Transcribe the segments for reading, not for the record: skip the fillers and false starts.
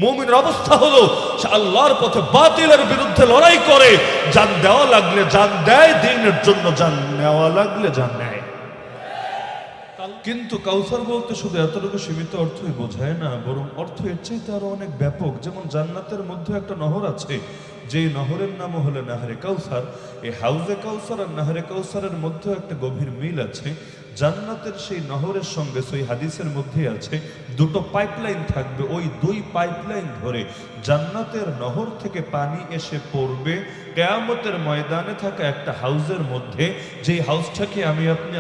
মুমিনের অবস্থা হলো সে আল্লাহর পথে বাতিলের বিরুদ্ধে লড়াই করে, জান দেওয়া লাগলে জান দেয়, দ্বীনের জন্য জান নেওয়া লাগলে জান নেয়। কিন্তু কাউসার বলতে শুধু এতটুকু সীমিত অর্থই বোঝায় না, বরং অর্থ এর চাইতে আরো অনেক ব্যাপক। যেমন জান্নাতের মধ্যে একটা নহর আছে, যে নহরের নাম হলো নাহরে কাউসার। এই হাউজে কাউসার আর নাহরে কাউসারের মধ্যে একটা গভীর মিল আছে। জান্নাতের সেই নহরের সঙ্গে সেই হাদিসের মধ্যে আছে দুটো পাইপলাইন থাকবে, ওই দুই পাইপলাইন ধরে জান্নাতের নহর থেকে পানি এসে পড়বে কিয়ামতের ময়দানে থাকা একটা হাউজের মধ্যে, যেই হাউসটাকে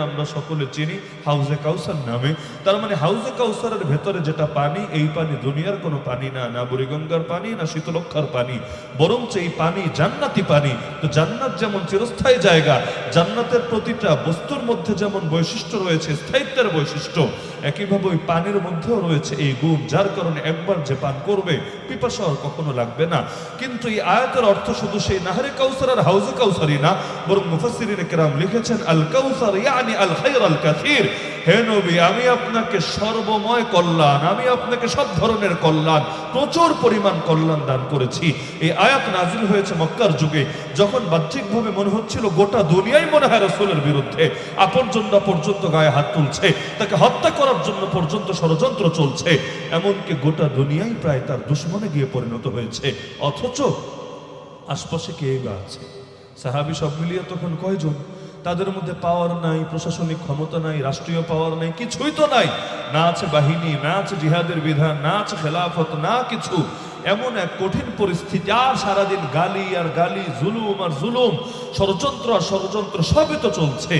আমরা সকলে চিনি হাউজে কাউসার নামে। তার মানে হাউজে কাউসারের ভেতরে যেটা পানি, এই পানি দুনিয়ার কোনো পানি না, না বুড়িগঙ্গার পানি, না শীতলক্ষার পানি, বরঞ্চ এই পানি জান্নাতি পানি। তো জান্নাত যেমন চিরস্থায়ী জায়গা, জান্নাতের প্রতিটা বস্তুর মধ্যে যেমন বৈশিষ্ট্য রয়েছে, স্থায়িত্বের বৈশিষ্ট্য, একইভাবে ওই পানির মধ্যেও রয়েছে এই গুণ, যার কারণে একবার যে পান করবে পিপাসা আর কখনো লাগবে না। কিন্তু এই আয়াতের অর্থ শুধু সেই নাহরে কাউসার আর হাউজে কাউসারই না, বরং মুফাসসিরিন কেরাম লিখেছেন আল কাউসার ইয়ানি আল খায়র আল কাসীর। হে নবী, আমি আপনাকে সর্বময় কল্যাণ, আমি আপনাকে সব ধরনের কল্যাণ, প্রচুর পরিমাণ কল্যাণ দান করেছি। এই আয়াত নাজিল হয়েছে মক্কার যুগে, যখন বাহ্যিকভাবে মনে হচ্ছিল গোটা দুনিয়াই মনে হয় রাসূলের বিরুদ্ধে, আপনজনরা পর্যন্ত গায়ে হাত তুলছে, তাকে হত্যা করার জন্য পর্যন্ত ষড়যন্ত্র চলছে, এমনকি গোটা দুনিয়াই প্রায় তার দুশমনে গিয়ে পরিণত হয়েছে। অথচ আশপাশে কে বা আছে? সাহাবী সব মিলিয়ে তখন কয়জন? তাদের মধ্যে পাওয়ার নাই, প্রশাসনিক ক্ষমতা নাই, রাষ্ট্রীয় পাওয়ার নাই, কিছুই তো নাই। না আছে বাহিনী, না আছে জিহাদের বিধান, না আছে খেলাফত, না কিছু। এমন এক কঠিন পরিস্থিতি, আর সারাদিন গালি আর গালি, জুলুম আর জুলুম, ষড়যন্ত্র আর ষড়যন্ত্র, সবই তো চলছে।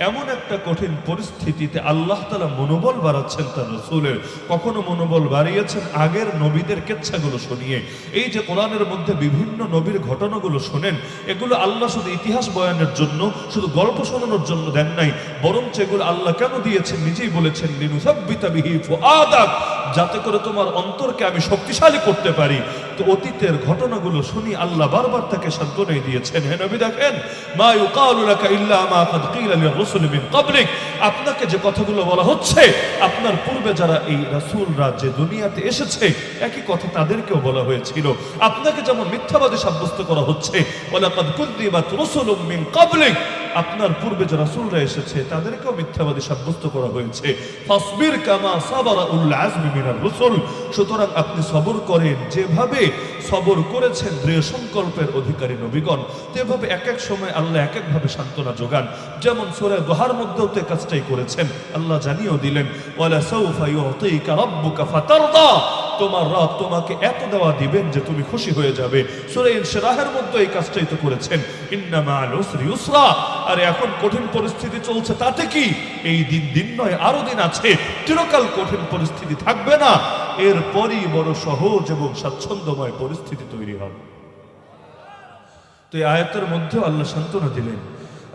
এমন একটা কঠিন পরিস্থিতিতে আল্লাহ তাআলা মনোবল বাড়াচ্ছেন তার রাসূলের। কখনো মনোবল বাড়িয়েছেন আগের নবীদের কিচ্ছাগুলো শুনিয়ে। এই যে কোরআনের মধ্যে বিভিন্ন নবীর ঘটনাগুলো শোনেন, এগুলো আল্লাহ শুধু ইতিহাস বয়ানের জন্য, শুধু গল্প শোনানোর জন্য দেন নাই, বরঞ্চ এগুলো আল্লাহ কেন দিয়েছেন নিজেই বলেছেন লিনুসাব্বিতা বিহি ফুআদাক, যাতে করে তোমার অন্তরকে আমি শক্তিশালী করতে পারি। তো অতীতের ঘটনাগুলো শুনি আল্লাহ বারবার তাকে সান্ত্বনা দিয়েছেন। হে নবী, দেখেন মা ইউকালু লাকা ইল্লা মা কাদ কিলা লির-রাসূল মিন ক্বাবলিক, আপনাকে যে কথাগুলো বলা হচ্ছে, আপনার পূর্বে যারা এই রাসূলরা যে দুনিয়াতে এসেছে একই কথা তাদেরকেও বলা হয়েছিল। আপনাকে যেমন মিথ্যাবাদী সাব্যস্ত করা হচ্ছে, ওয়ালাকাদ কুযযিবাত রাসূলুম মিন ক্বাবলিক, আপনার পূর্বে যে রাসূলরা এসেছে তাদেরকেও মিথ্যাবাদী সাব্যস্ত করা হয়েছে। ফাসবির কামা সাবারা উল আযমি মিনার রাসূল, সুতরাং আপনি সবর করেন যেভাবে সবর করেছেন দৃঢ় সংকল্পের অধিকারী নবীগণ। তেভাবে এক এক সময় আল্লাহ এক একভাবে সান্ত্বনা যোগান। যেমন সূরা দুহার মধ্যেও তো কাজটাই করেছেন, আল্লাহ জানিয়েও দিলেন ওয়ালা সাউফা ইউতিকা রাব্বুকা ফাতারদা, তোমার রব তোমাকে এত দেওয়া দিবেন যে তুমি খুশি হয়ে যাবে। সূরা ইনশিরাহের মধ্যে এই কাজটাই তো করেছেন, ইন্না মা'আল উসরি ইউসরা। আর এখন কঠিন পরিস্থিতি চলছে, তাতে কি এই দিন নয়, আরো দিন আছে, চিরকাল কঠিন পরিস্থিতি থাকবে না, এরপরই বড় সহজ এবং স্বাচ্ছন্দ্যময় পরিস্থিতি তৈরি হবে। তো এই আয়াতের মধ্যে আল্লাহ সান্ত্বনা দিলেন,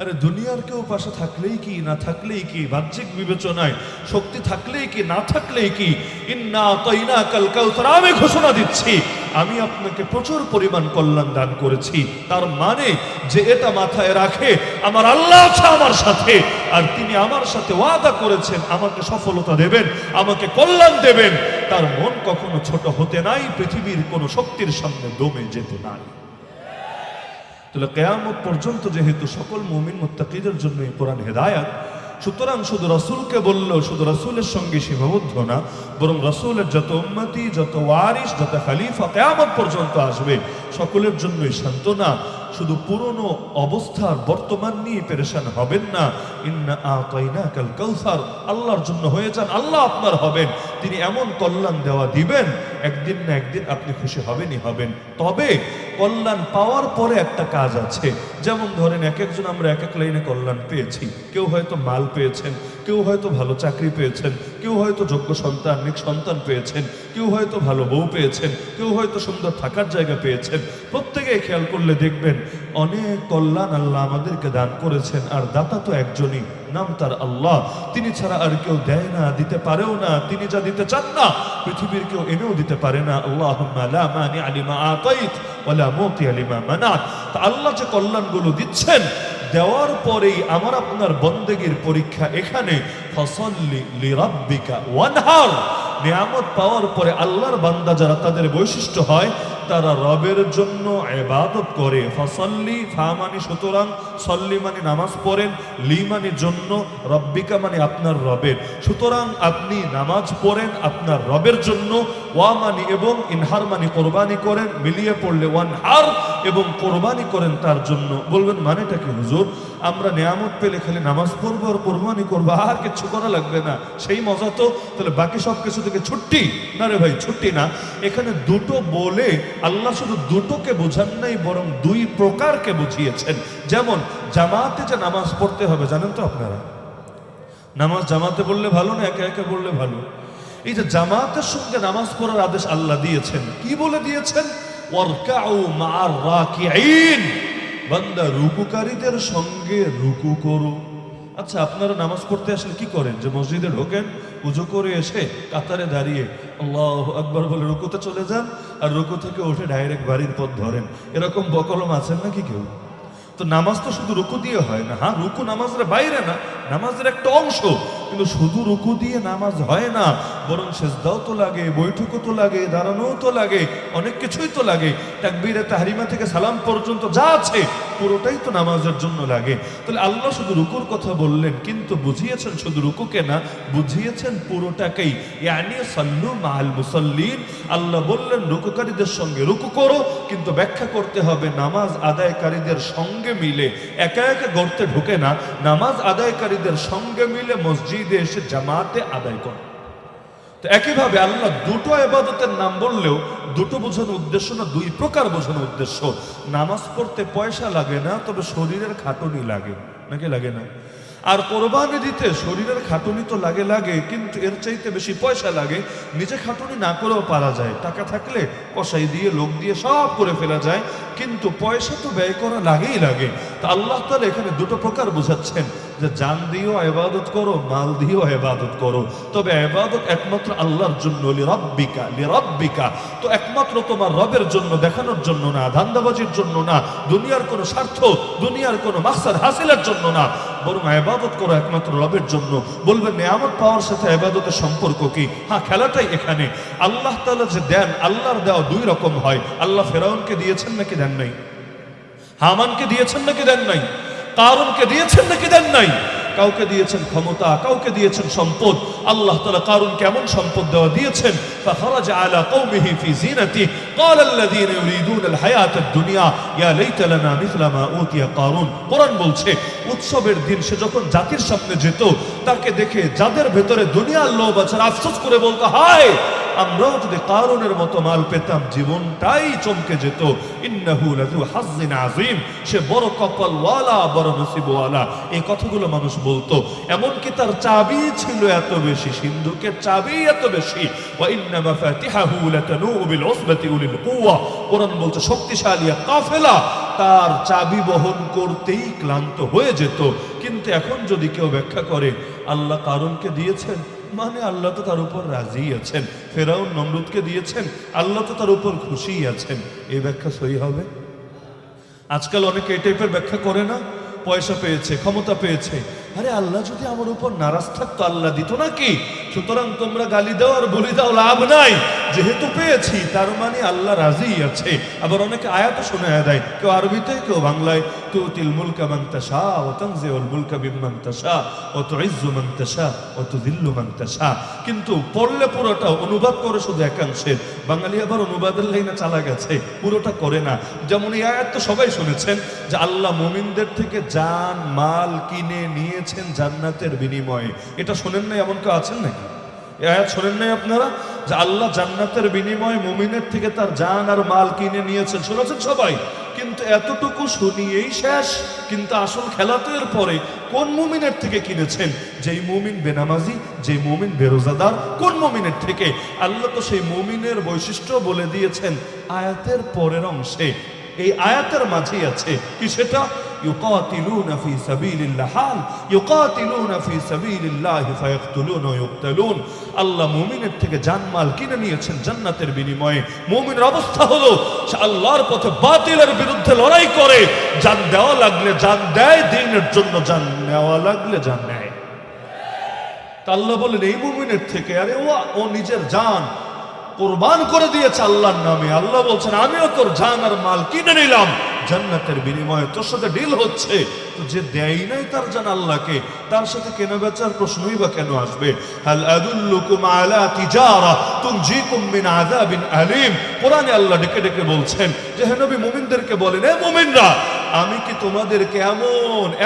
আরে দুনিয়ার কেউ পাশে থাকলেই কি, না থাকলেই কি, বাহ্যিক বিবেচনায় শক্তি থাকলেই কি, না থাকলেই কি, ইন্না আতাইনাকাল কাউসার, আমি ঘোষণা দিচ্ছি আমি আপনাকে প্রচুর পরিমাণ কল্যাণ দান করেছি। তার মানে যে এটা মাথায় রাখে আমার আল্লাহ আছে আমার সাথে, আর তিনি আমার সাথে ওয়াদা করেছেন আমাকে সফলতা দেবেন, আমাকে কল্যাণ দেবেন, তার মন কখনো ছোট হতে নাই, পৃথিবীর কোনো শক্তির সামনে দমে যেতে নাই। তাহলে কিয়ামত পর্যন্ত যেহেতু সকল মুমিন মুত্তাকিদের জন্য এই কোরআন হেদায়াত, সুতরাং শুধু রাসূলকে বললেও শুধু রাসূলের সঙ্গে সীমাবদ্ধ না, বরং রাসূলের যত উম্মতি, যত ওয়ারিস, যত খলিফা কিয়ামত পর্যন্ত আসবে সকলের জন্যই সান্ত্বনা। শুধু পুরনো অবস্থার বর্তমান নিয়ে পেরেশান হবেন না। ইন্না আতাইনাকাল কাউসার, আল্লাহর জন্য হয়ে যান, আল্লাহ আপনার হবেন, তিনি এমন কল্যাণ দেওয়া দিবেন একদিন না একদিন আপনি খুশি হবেনই হবেন। তবে কল্যাণ পাওয়ার পরে একটা কাজ আছে, যেমন ধরেন এক একজন আমরা এক এক লাইনে কল্যাণ পেয়েছি। কেউ হয়তো মাল পেয়েছেন, কেউ হয়তো ভালো চাকরি পেয়েছেন, কেউ হয়তো যোগ্য সন্তান, নেক সন্তান পেয়েছেন, কেউ হয়তো ভালো বউ পেয়েছেন, কেউ হয়তো সুন্দর থাকার জায়গা পেয়েছেন। প্রত্যেকে খেয়াল করলে দেখবেন অনেক কল্যাণ আল্লাহ আমাদেরকে দান করেছেন, আর দাতা তো একজনই, নাম তার আল্লাহ। তিনি ছাড়া আর কেউ দেয় না, দিতে পারেও না, তিনি যা দিতে চান না পৃথিবীর কেউ এনেও দিতে পারে না। আল্লাহুম্মা লা মানিআ লিমা আতাইত ওয়া লা মুতিআ লিমা মানাত। তা আল্লাহ যে কল্যাণগুলো দিচ্ছেন, দেওয়ার পরেই আমার আপনার বন্দেগীর পরীক্ষা এখানে, ফাসাল্লি লিরাব্বিকা ওয়ানহার, নিয়ামত পাওয়ার পরে আল্লাহর বান্দা যারা, তাদের বৈশিষ্ট্য হয় তারা রবের জন্য ইবাদত করে। ফাসাল্লি, ফা মানে সুতরাং, সল্লি মানে নামাজ পড়েন, লি মানে জন্য, রব্বিকা মানে আপনার রবের। সুতরাং আপনি নামাজ পড়েন আপনার রবের জন্য, ওয়া মানে এবং, ইনহার মানে কোরবানি করেন, মিলিয়ে পড়লে ওয়ানহার, এবং কোরবানি করেন তার জন্য। বলবেন মানেটা কি হুজুর? আমরা নিয়ামত পেলে খালি নামাজ পড়বো আর কোরবানি করবো, আর কিছু করা লাগবে না, সেই মজা তো? তাহলে বাকি সব কিছু থেকে ছুটি? না রে ভাই, ছুটি না। এখানে দুটো বলে আল্লাহ শুধু দুটোকে বোঝান নাই, বরং দুই প্রকারকে বুঝিয়েছেন। যেমন জামাতে যে নামাজ পড়তে হবে, জানেন তো আপনারা? নামাজ জামাতে বললে ভালো না একে একে বললে ভালো? এই যে জামাতের সঙ্গে নামাজ পড়ার আদেশ আল্লাহ দিয়েছেন, কি বলে দিয়েছেন? ওয়ারকাউ মা'আর রাকিঈন, বান্দা রুকুকারীদের সঙ্গে রুকু করো। আচ্ছা, আপনারা নামাজ পড়তে আসলে কি করেন? যে মসজিদে ঢোকেন, উজু করে এসে কাতারে দাঁড়িয়ে আল্লাহু আকবার বলে রুকুতে চলে যান, আর রুকু থেকে উঠে ডাইরেক্ট বাড়ির পথ ধরেন। এরকম বকলম আছেন নাকি কেউ? তো নামাজ তো শুধু রুকু দিয়ে হয় না। হ্যাঁ, রুকু নামাজের বাইরে না, নামাজের একটা অংশ, কিন্তু শুধু রুকু দিয়ে নামাজ হয় না, বরং সেজদাও তো লাগে, বৈঠকও তো লাগে, দাঁড়ানোও তো লাগে, অনেক কিছুই তো লাগে। তাকবীরে তাহরিমা থেকে সালাম পর্যন্ত যা আছে পুরোটাই তো নামাজের জন্য লাগে। তাহলে আল্লাহ শুধু রুকুর কথা বললেন, কিন্তু বুঝিয়েছেন শুধু রুকুকে না, বুঝিয়েছেন পুরোটাকেই। ইয়ানি সাল্লু মাআল মুসাল্লিন, আল্লাহ বললেন রুকুকারীদের সঙ্গে রুকু করো, কিন্তু ব্যাখ্যা করতে হবে নামাজ আদায়কারীদের সঙ্গে মিলে, একা একা গর্তে ঢুকে না, নামাজ আদায়কারীদের সঙ্গে মিলে মসজিদে এসে জামাতে আদায় করো। তো একইভাবে আল্লাহ দুটো ইবাদতের নাম বললেও দুটো বোঝানোর উদ্দেশ্য না, দুই প্রকার বোঝানোর উদ্দেশ্য। নামাজ পড়তে পয়সা লাগে না, তবে শরীরের খাটুনি লাগে, নাকি লাগে না? আর কোরবানি দিতে শরীরের খাটুনি তো লাগে লাগে, কিন্তু এর চাইতে বেশি পয়সা লাগে। নিজে খাটুনি না করেও পারা যায়, টাকা থাকলে কসাই দিয়ে, লোক দিয়ে সব করে ফেলা যায়, কিন্তু পয়সা তো ব্যয় করা লাগেই লাগে। তো আল্লাহ তাআলা এখানে দুটো প্রকার বোঝাচ্ছেন, যে জান দিয়েও ইবাদত করো, মাল দিয়েও ইবাদত করো, তবে ইবাদত একমাত্র আল্লাহর জন্য, লিরাব্বিকা, লিরাব্বিকা। তো একমাত্র তোমার রবের জন্য, দেখানোর জন্য না, ধান্দাবাজির জন্য না, দুনিয়ার কোনো স্বার্থ, দুনিয়ার কোনো মাকসাদ হাসিলের জন্য না, বরং ইবাদত করো একমাত্র রবের জন্য। বলবেন নিয়ামত পাওয়ার সাথে ইবাদতের সম্পর্ক কি? হ্যাঁ, খেলাটাই এখানে। আল্লাহ তাআলা যে দেন, আল্লাহর দেওয়া দুই রকম হয়। আল্লাহ ফেরাউনকে দিয়েছেন নাকি দেন নাই? হামানকে দিয়েছেন নাকি দেন নাই? কারুনকে দিয়েছেন নাকি দেন নাই? কাউকে দিয়েছেন ক্ষমতা, কাউকে দিয়েছেন সম্পদ। আল্লাহ তাআলা কারুনকে এমন সম্পদ দেওয়া দিয়েছেন, ফাখারাজা আলা কওমিহি ফি জিনাতিহি ক্বালা আল্লাযীনা ইউরিদুনা আল হায়াতাদ দুনিয়া ইয়া লাইতা লানা মিছলা মা উতিয়া কারুন। কোরআন বলছে, উৎসবের দিন সে যখন জাতির সামনে যেত, তাকে দেখে যাদের ভেতরে দুনিয়ার লোভ আছে আফসোস করে বলতো, হায় আমরাও যদি কারুনের মতো মাল পেতাম, জীবনটাই চমকে যেত। ইন্নাহু লাযু হাজ্জিন আযীম, সে বড় কপালওয়ালা, বড় নসিবওয়ালা। এই কথাগুলো মানুষ বলতো। এমনকি তার চাবি ছিল এত বেশি, সিন্ধুকের চাবি এত বেশি। ওয়া ইন্না মাফাতিহাহু লাতানূ বিল উসবাতি উলিল কুওয়া, কোরআন বলছে শক্তিশালী কাফেলা তার চাবি বহন করতেই ক্লান্ত হয়ে যেত। কিন্তু এখন যদি কেউ ব্যাখ্যা করে আল্লাহ কারুনকে দিয়েছেন, মানে আল্লাহ তো তার উপর রাজি আছেন, ফেরাউন নমরুদকে দিয়েছেন, আল্লাহ তো তার উপর খুশি আছেন, এই ব্যাখ্যা সহি হবে? আজকাল অনেকে এই টাইপের ব্যাখ্যা করে না, পয়সা পেয়েছে, ক্ষমতা পেয়েছে, আরে আল্লাহ যদি আমার উপর নারাজ থাকতো আল্লাহ দিত নাকি? সুতরাং তোমরা গালি দাও আর বলি দাও, লাভ নাই, যেহেতু পেয়েছি তার মানে আল্লাহ রাজি আছে। আবার অনেকে আয়াত শোনায় দেয়, কেউ আরবিতে কেউ বাংলায়, তুতিল মুলকা মান তাশা ওয়া তানজিউল মুলকা বিমান তাশা ওয়া তুইজ্জু মান তাশা ওয়া তুযিল্লু মান তাশা। কিন্তু পড়লে পুরোটা, অনুবাদ করে শুধু একাংশের। বাঙালি আবার অনুবাদের লাইনে চালা গেছে, পুরোটা করে না। যেমন এই আয়াত তো সবাই শুনেছেন, যে আল্লাহ মুমিনদের থেকে জান মাল কিনে নিয়েছেন জান্নাতের বিনিময়ে। এটা শোনেন নাই? এমন কেউ আছেন নাকি? এই আয়াত শোনেন নাই আপনারা, যে আল্লাহ জান্নাতের বিনিময়ে মুমিনের থেকে তার জান আর মাল কিনে নিয়েছেন? শুনেছেন সবাই, কিন্তু এতটুকু শুনিয়েই শেষ। কিন্তু আসল খেলা তো এর পরে, কোন মুমিনের থেকে কিনেছেন? যেই মুমিন বেনামাজি, যেই মুমিন বেরোজাদার, কোন মুমিনের থেকে? আল্লাহ তো সেই মুমিনের বৈশিষ্ট্য বলে দিয়েছেন আয়াতের পরের অংশে। এই আয়াতের মাঝেই আছে কি? সেটা ইউকাতিলুনা ফি সাবিলিল্লাহ, ইউকাতিলুনা ফি সাবিলিল্লাহ ফায়াকতুলুনা ওয়া ইউকতালুন। আল্লাহ মুমিনের থেকে জানমাল কিনে নিয়েছেন জান্নাতের বিনিময়ে। মুমিনের অবস্থা হলো সে আল্লাহর পথে বাতিলের বিরুদ্ধে লড়াই করে, জান দেওয়া লাগলে জান দেয়, দ্বীনের জন্য জান নেওয়া লাগলে জান নেয়। আল্লাহ বলেন এই মুমিনের থেকে, আরে ও নিজের জান কোরবান করে দিয়েছে আল্লাহর নামে। আল্লাহ বলছেন আমিও তোর জান আর মাল কিনে নিলাম জান্নাতের বিনিময়ে, তোর সাথে ডিল হচ্ছে। তো যে দেয় নাই তার জান আল্লাহকে, তার সাথে কেনা বেচার প্রশ্নই বা কেন আসবে? হাল আদুল্লুকুম আলা তিজারা তুনজিকুম মিন আযাবিন আলীম। কোরআনে আল্লাহ ডেকে ডেকে বলছেন যে হে নবী মুমিনদেরকে বলেন, এ মুমিনরা আমি কি তোমাদেরকে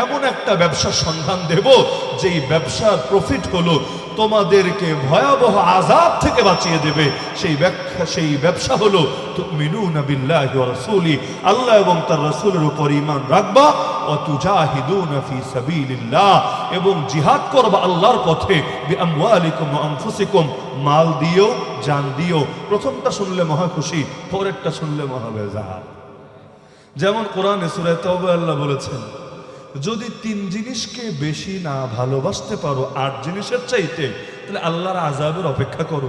এমন একটা ব্যবসার সন্ধান দেব যেই ব্যবসার প্রফিট হলো তোমাদেরকে ভয়াবহ আযাব থেকে বাঁচিয়ে দেবে। সেই ব্যবসা হলো তুমিনুনা বিল্লাহি ওয়া রাসূলি, আল্লাহ এবং তার রাসূলের উপর ঈমান রাখবা, ওয়া তুজাহিদুনা ফি সাবিলিল্লাহ, এবং জিহাদ করবা আল্লাহর পথে, বিআমওয়ালিকুম ওয়া আনফুসিকুম, মাল দিও জান দিও। প্রথমটা শুনলে মহা খুশি, পরেরটা শুনলে মহা বেজার। যেমন কোরআনে সূরা তাওবা আল্লাহ বলেছেন যদি 3 জিনিসকে বেশি না ভালোবাসতে পারো 8 জিনিসের চাইতে, তাহলে আল্লাহর আযাবের অপেক্ষা করো।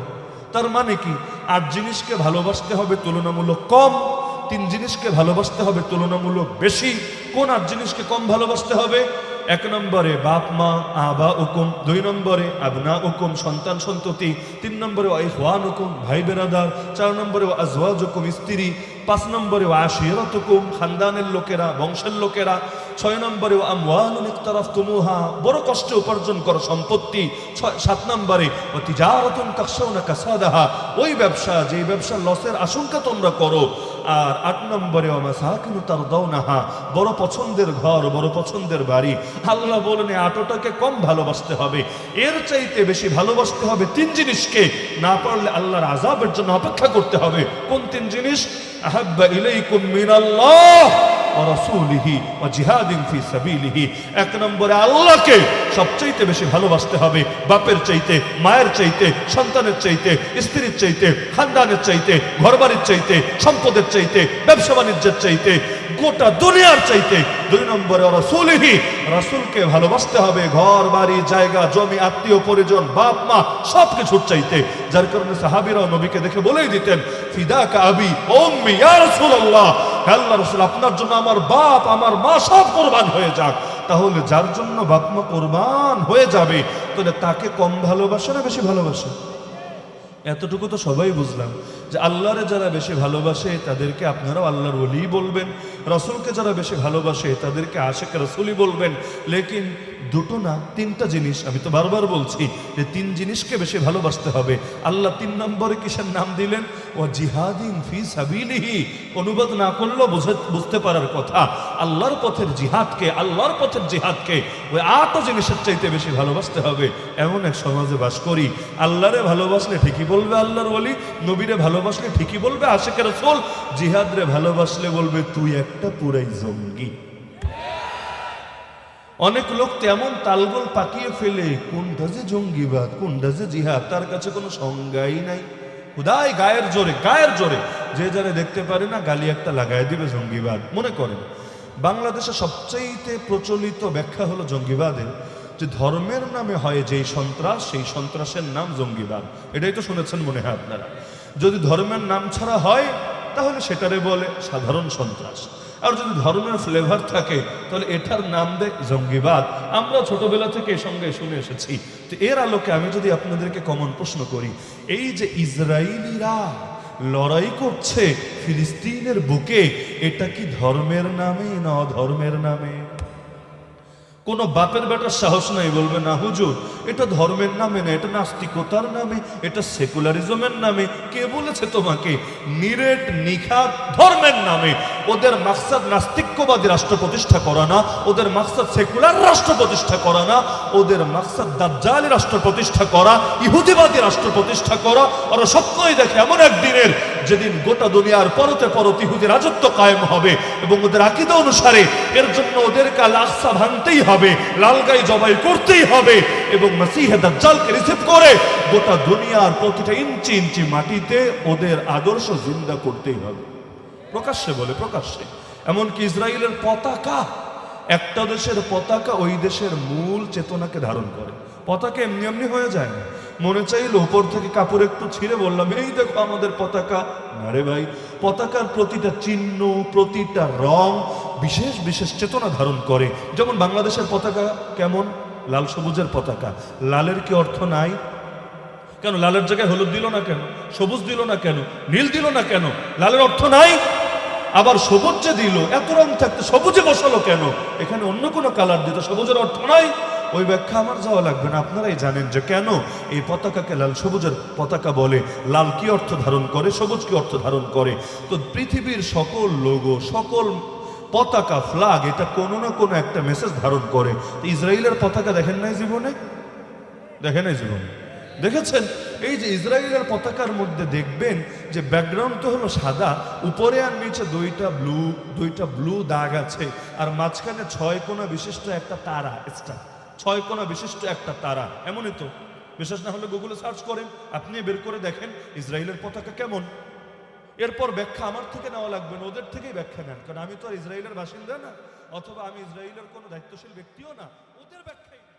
তার মানে কি 8 জিনিসকে ভালোবাসতে হবে তুলনামূলক কম, 3 জিনিসকে ভালোবাসতে হবে তুলনামূলক বেশি। কোন 8 জিনিসকে কম ভালোবাসতে হবে? 1 নম্বরে বাপ মা আবা হুকুম, 2 নম্বরে আবনা হুকুম সন্তান সন্ততি, 3 নম্বরে ইখওয়ান হুকুম ভাই বেরাদার, 4 নম্বরে আজওয়াজ হুকুম স্ত্রী, 5 নম্বরে আশিরাত হুকুম খানদানের লোকেরা বংশের লোকেরা, 6 নম্বরে আমওয়ালুন ইকতারাফতুমুহা বড় কষ্টে উপার্জন করা সম্পত্তি, 7 নম্বরে তিজারাতুন তাখশাউনা কাসাদাহা ওই ব্যবসা যেই ব্যবসার লসের আশঙ্কা তোমরা করো, আর 8 নম্বরে মাসাকিনু তারদাউনাহা বড় পছন্দের ঘর বড় পছন্দের বাড়ি। আল্লাহ বলেন 8টাকে কম ভালোবাসতে হবে, এর চাইতে বেশি ভালোবাসতে হবে 3 জিনিসকে, না পারলে আল্লাহর আযাবের জন্য অপেক্ষা করতে হবে। কোন 3 জিনিস? আহাব্বা ইলাইকুম মিনাল্লাহ ওয়া রাসূলিহি ওয়া জিহাদিন ফি সাবিলিহি। 1 নম্বরে আল্লাহকে সবচাইতে বেশি ভালোবাসতে হবে, বাপের চাইতে, মায়ের চাইতে, সন্তানের চাইতে, স্ত্রীর চাইতে, খানদানের চাইতে, ঘরবাড়ির চাইতে, সম্পদের চাইতে, ব্যবসা বাণিজ্যের চাইতে, গোটা দুনিয়ার চাইতে। 2 নম্বরে রাসূলিহি রাসূলকে ভালোবাসতে হবে ঘর বাড়ি জায়গা জমি আত্মীয় পরিজন বাপ মা সবকিছুর চাইতে। যার কারণে সাহাবীরাও নবীকে দেখে বলেই দিতেন ফিদাকা আবি উম্মি ইয়া রাসূলুল্লাহ, হে আল্লাহর রাসূল আপনার জন্য আমার বাপ আমার মা সব কুরবান হয়ে যাক। তাহলে যার জন্য বাপ মা কুরবান হয়ে যাবে তাহলে তাকে কম ভালোবাসে না বেশি ভালোবাসে? এতটুকু তো সবাই বুঝলাম যে আল্লাহরে যারা বেশি ভালোবাসে তাদেরকে আপনারাও আল্লাহর ওলি বলবেন, রাসূলকে যারা বেশি ভালোবাসে তাদেরকে আশিক রাসূলি বলবেন। লেকিন 2টো না 3টা জিনিস, আমি তো বারবার বলছি যে 3 জিনিসকে বেশি ভালোবাসতে হবে। আল্লাহ 3 নম্বরে কিসের নাম দিলেন? ও জিহাদিন ফি সাবিলিহি। অনুবাদ না করলেও বুঝতে পারার কথা, আল্লাহর পথের জিহাদকে, আল্লাহর পথের জিহাদকে ওই 8 জিনিসের চাইতে বেশি ভালোবাসতে হবে। এমন এক সমাজে বাস করি, আল্লাহরে ভালোবাসলে ঠিকই বলবে আল্লাহর ওলি, নবীরে ভালোবাসলে ঠিকই বলবে আশিক রাসূল, জিহাদরে ভালোবাসলে বলবে তুই একটা পুরাই জঙ্গি। অনেক লোক তেমন তালগোল পাকিয়ে ফেলে কোনটা যে জঙ্গিবাদ কোনটা যে জিহাদ তার কাছে কোনো সংজ্ঞাই নাই। খুদাই গায়ের জোরে যে যারা দেখতে পারে না গালি একটা লাগায় দিবে জঙ্গিবাদ মনে করেন। বাংলাদেশে সবচাইতে প্রচলিত ব্যাখ্যা হলো জঙ্গিবাদের যে ধর্মের নামে হয় যেই সন্ত্রাস সেই সন্ত্রাসের নাম জঙ্গিবাদ। এটাই তো শুনেছেন মনে হয় আপনারা। যদি ধর্মের নাম ছাড়া হয় তাহলে সেটারে বলে সাধারণ সন্ত্রাস, আর যদি ধর্মের ফ্লেভার থাকে তাহলে এটার নাম দেয় জঙ্গিবাদ। আমরা ছোটবেলা থেকে এর সঙ্গে শুনে এসেছি। তো এর আলোকে আমি যদি আপনাদেরকে কমন প্রশ্ন করি, এই যে ইসরায়েলিরা লড়াই করছে ফিলিস্তিনের বুকে, এটা কি ধর্মের নামে না অধর্মের নামে? কোন বাপের বেটার সাহস নাই বলবে না হুজুর এটা ধর্মের নামে না, এটা নাস্তিকতার নামে, এটা সেকুলারিজমের নামে। কে বলেছে তোমাকে? নিরেট নিখাত ধর্মের নামে। ওদের মাকসাদ নাস্তিক্যবাদী রাষ্ট্র প্রতিষ্ঠা করা না, ওদের মাকসাদ সেকুলার রাষ্ট্র প্রতিষ্ঠা করা না, ওদের মাকসাদ দাজ্জালি রাষ্ট্র প্রতিষ্ঠা করা, ইহুদিবাদী রাষ্ট্র প্রতিষ্ঠা করা। ওরা স্বপ্নই দেখে এমন একদিনের যেদিন গোটা দুনিয়ার পরতে পরত ইহুদি রাজত্ব কায়েম হবে এবং ওদের আকীদা অনুসারে এর জন্য ওদেরকে আল আকসা ভাঙতেই হবে, লালগাই জবাই করতেই হবে এবং মসিহে দাজ্জালকে রিসিভ করে গোটা দুনিয়ার প্রতিটা ইঞ্চি ইঞ্চি মাটিতে ওদের আদর্শ জিন্দা করতেই হবে। প্রকাশ্যে বলে, প্রকাশ্যে। এমনকি ইসরায়েলের পতাকা, একটা দেশের পতাকা ওই দেশের মূল চেতনাকে ধারণ করে। পতাকা এমনি এমনি হয়ে যায় না। মনে চাইলো উপর থেকে কাপড় একটু ছিঁড়ে বললাম এই দেখো আমাদের পতাকা। আরে ভাই, পতাকার প্রতিটা চিহ্ন প্রতিটা রং বিশেষ বিশেষ চেতনা ধারণ করে। যেমন বাংলাদেশের পতাকা কেমন? লাল সবুজের পতাকা। লালের কি অর্থ নাই? কেন লালের জায়গায় হলুদ দিল না কেন? সবুজ দিল না কেন? নীল দিল না কেন? লালের অর্থ নাই? আবার সবুজ যে দিল, এত রং থাকতে সবুজে বসালো কেন? এখানে অন্য কোনো কালার দিত, সবুজের অর্থ নাই? ওই ব্যাখ্যা আমার যাওয়া লাগবে না, আপনারাই জানেন যে কেন এই পতাকাকে লাল সবুজের পতাকা বলে। লাল কি অর্থ ধারণ করে, সবুজ কি অর্থ ধারণ করে? তো পৃথিবীর সকল লোগো, সকল পতাকা, ফ্ল্যাগ, এটা কোনো না কোনো একটা মেসেজ ধারণ করে। তো ইসরায়েলের পতাকা দেখেন নাই জীবনে? দেখেন নাই জীবনে? দেখেছেন? এই যে ইসরায়েলের পতাকার মধ্যে দেখবেন যে ব্যাকগ্রাউন্ড তো হলো সাদা, উপরে আর নিচে দুইটা ব্লু দাগ আছে, আর মাঝখানে 6 কোণা বিশিষ্ট একটা তারা, স্টার, 6 কোণা বিশিষ্ট একটা তারা। এমনই তো, বিশেষ না হলে গুগলে সার্চ করেন, আপনি বের করে দেখেন ইসরায়েলের পতাকা কেমন। এরপর ব্যাখ্যা আমার থেকে নেওয়া লাগবে না, ওদের থেকেই ব্যাখ্যা নেন, কারণ আমি তো আর ইসরায়েলের বাসিন্দা না, অথবা আমি ইসরায়েলের কোনো দায়িত্বশীল ব্যক্তিও না। ওদের ব্যাখ্যা